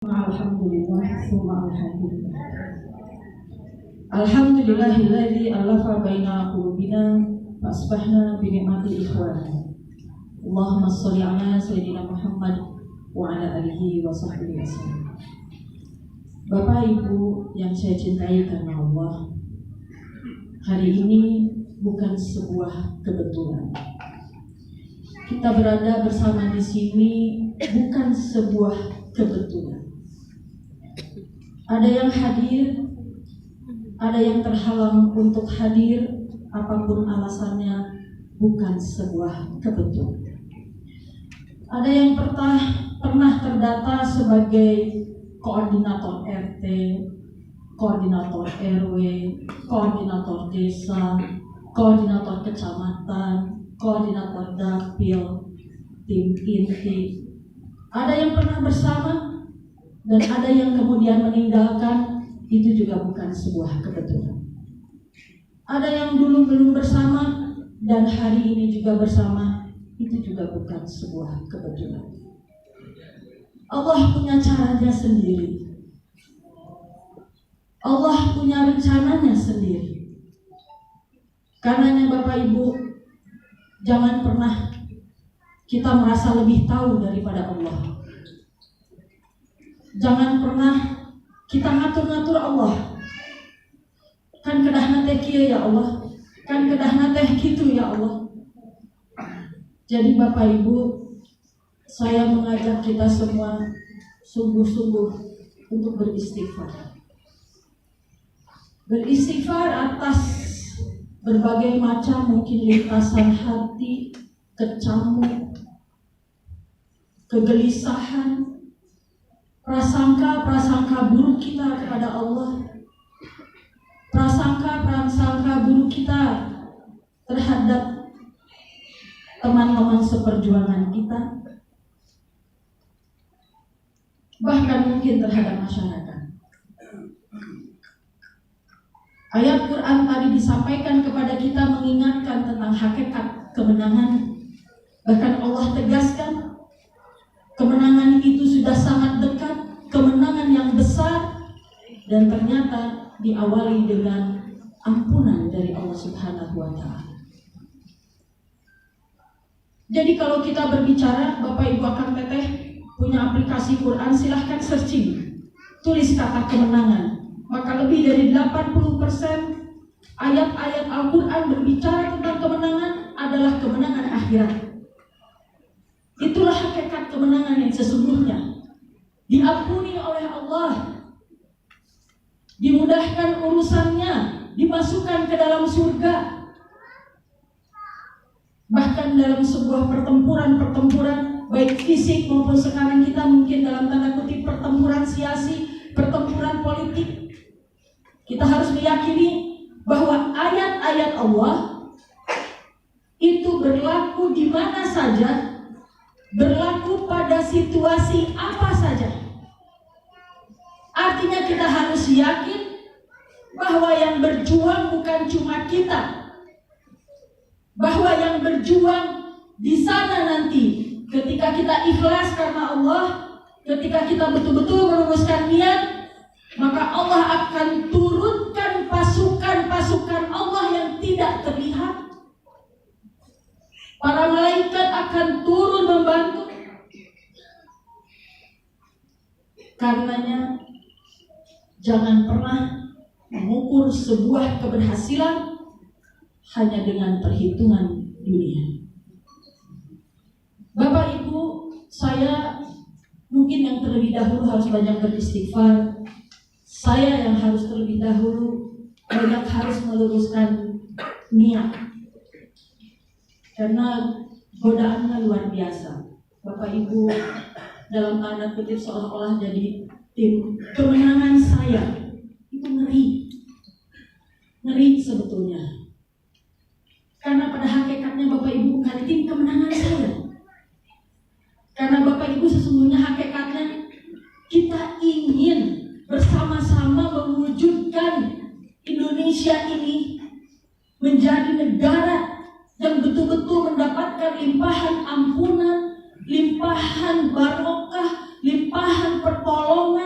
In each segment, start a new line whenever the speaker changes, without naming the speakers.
Alhamdulillah, summa alhamdulillah. Alhamdulillahilladzi alafa baina qulubina fasbahna bi ni'mati ikhwana. Allahumma shalli ala sayyidina Muhammad wa ala alihi wa sahbihi wasallam. Bapak Ibu yang saya cintai karena Allah, hari ini bukan sebuah kebetulan. Kita berada bersama di sini bukan sebuah kebetulan. Ada yang hadir, ada yang terhalang untuk hadir, apapun alasannya, bukan sebuah kebetulan. Ada yang pernah terdata sebagai koordinator RT, koordinator RW, koordinator desa, koordinator kecamatan, koordinator dapil, tim inti. Ada yang pernah bersama, dan ada yang kemudian meninggalkan. Itu juga bukan sebuah kebetulan. Ada yang dulu belum bersama dan hari ini juga bersama. Itu juga bukan sebuah kebetulan. Allah punya caranya sendiri. Allah punya rencananya sendiri. Karenanya Bapak Ibu, jangan pernah kita merasa lebih tahu daripada Allah. Jangan pernah kita ngatur-ngatur Allah. Kan kedahna teh kieu ya Allah, kan kedahna teh kitu ya Allah. Jadi Bapak Ibu, saya mengajak kita semua sungguh-sungguh untuk beristighfar. Beristighfar atas berbagai macam mungkin lintasan hati, kecamuk, kegelisahan, prasangka buruk kita kepada Allah, prasangka buruk kita terhadap teman-teman seperjuangan kita, bahkan mungkin terhadap masyarakat. Ayat Quran tadi disampaikan kepada kita mengingatkan tentang hakikat kemenangan. Bahkan Allah tegaskan kemenangan itu sudah sangat dekat, kemenangan yang besar, dan ternyata diawali dengan ampunan dari Allah Subhanahu wa Ta'ala. Jadi kalau kita berbicara, Bapak Ibu Akang Teteh punya aplikasi Quran, silahkan searching, tulis kata kemenangan. Maka lebih dari 80% ayat-ayat Al-Quran berbicara tentang kemenangan adalah kemenangan akhirat. Itulah hakikat kemenangan yang sesungguhnya. Diampuni oleh Allah, dimudahkan urusannya, dimasukkan ke dalam surga. Bahkan dalam sebuah pertempuran, baik fisik maupun sekarang kita mungkin dalam tanda kutip pertempuran siasi, pertempuran politik, kita harus meyakini bahwa ayat-ayat Allah itu berlaku di mana saja, berlaku pada situasi apa saja. Artinya kita harus yakin bahwa yang berjuang bukan cuma kita, bahwa yang berjuang di sana nanti ketika kita ikhlas karena Allah, ketika kita betul-betul meluruskan niat, maka Allah akan turunkan pasukan-pasukan Allah yang tidak terlihat. Para malaikat akan turun membantu. Karenanya jangan pernah mengukur sebuah keberhasilan hanya dengan perhitungan dunia. Bapak Ibu, saya mungkin yang terlebih dahulu harus banyak beristighfar. Saya yang harus terlebih dahulu banyak harus meluruskan niat. Karena godaannya luar biasa. Bapak Ibu dalam tanda kutip seolah-olah jadi tim kemenangan saya. Itu ngeri sebetulnya. Karena pada hakikatnya Bapak Ibu bukan tim kemenangan saya. Karena Bapak Ibu sesungguhnya hakikatnya kita ingin bersama-sama mewujudkan Indonesia ini menjadi negara yang betul-betul mendapatkan limpahan ampunan, limpahan barokah, limpahan pertolongan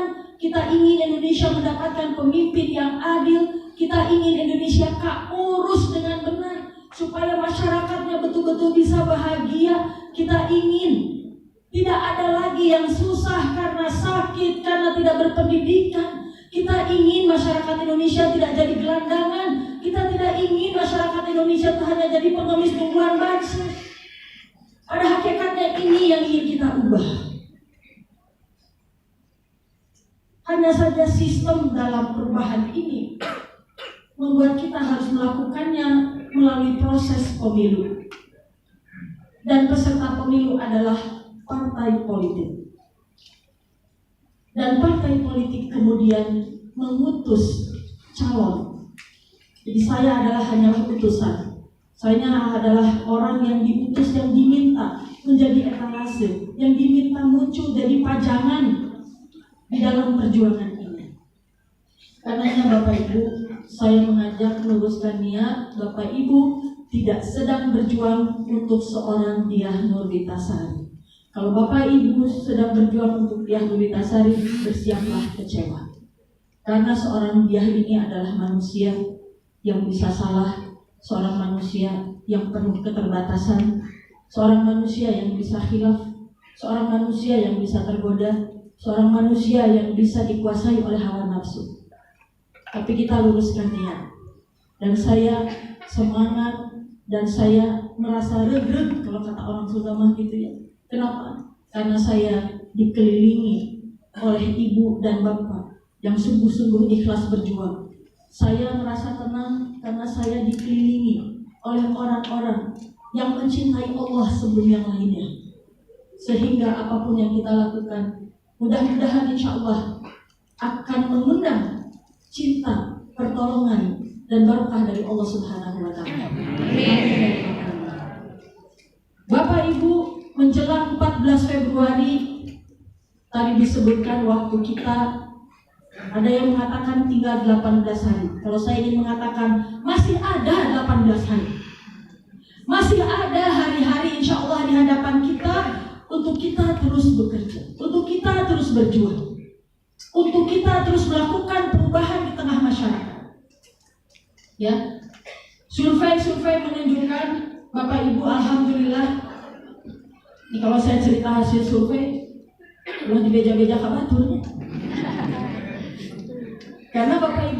Kita ingin Indonesia mendapatkan pemimpin yang adil. Kita ingin Indonesia urus dengan benar supaya masyarakatnya betul-betul bisa bahagia. Kita ingin tidak ada lagi yang susah karena sakit, karena tidak berpendidikan. Kita ingin masyarakat Indonesia tidak jadi gelandangan. Kita tidak ingin masyarakat Indonesia hanya jadi pengemis tungguan bansos. Pada hakikatnya ini yang ingin kita ubah. Hanya saja sistem dalam perubahan ini membuat kita harus melakukannya melalui proses pemilu. Dan peserta pemilu adalah partai politik. Dan partai politik kemudian mengutus calon. Jadi saya adalah hanya utusan. Saya adalah orang yang diutus, yang diminta menjadi etalase, yang diminta muncul jadi pajangan di dalam perjuangan ini. Karenanya Bapak Ibu, saya mengajak meluruskan niat. Bapak Ibu tidak sedang berjuang untuk seorang Diah Nurbitasari. Kalau Bapak Ibu sedang berjuang untuk Diah Nurbitasari, bersiaplah kecewa. Karena seorang Diah ini adalah manusia yang bisa salah, seorang manusia yang penuh keterbatasan, seorang manusia yang bisa khilaf, seorang manusia yang bisa tergoda, seorang manusia yang bisa dikuasai oleh hawa nafsu. Tapi kita luruskan niat. Dan saya semangat dan saya merasa regreg kalau kata orang Sunda mah gitu ya. Kenapa? Karena saya dikelilingi oleh ibu dan bapak yang sungguh-sungguh ikhlas berjuang. Saya merasa tenang karena saya dikelilingi oleh orang-orang yang mencintai Allah sebelum yang lainnya. Sehingga apapun yang kita lakukan, mudah-mudahan insya Allah akan mengundang cinta, pertolongan, dan barokah dari Allah Subhanahu wa Ta'ala. Bapak Ibu, menjelang 14 Februari tadi disebutkan waktu kita, ada yang mengatakan tinggal 18 hari. Kalau saya ingin mengatakan masih ada 18 hari. Masih ada hari-hari insya Allah di hadapan kita untuk kita terus bekerja, untuk kita terus berjuang, untuk kita terus melakukan perubahan di tengah masyarakat. Ya, survei menunjukkan Bapak Ibu, alhamdulillah. Ini kalau saya cerita hasil survei, belum dibeja-beja kabaturnya. Karena Bapak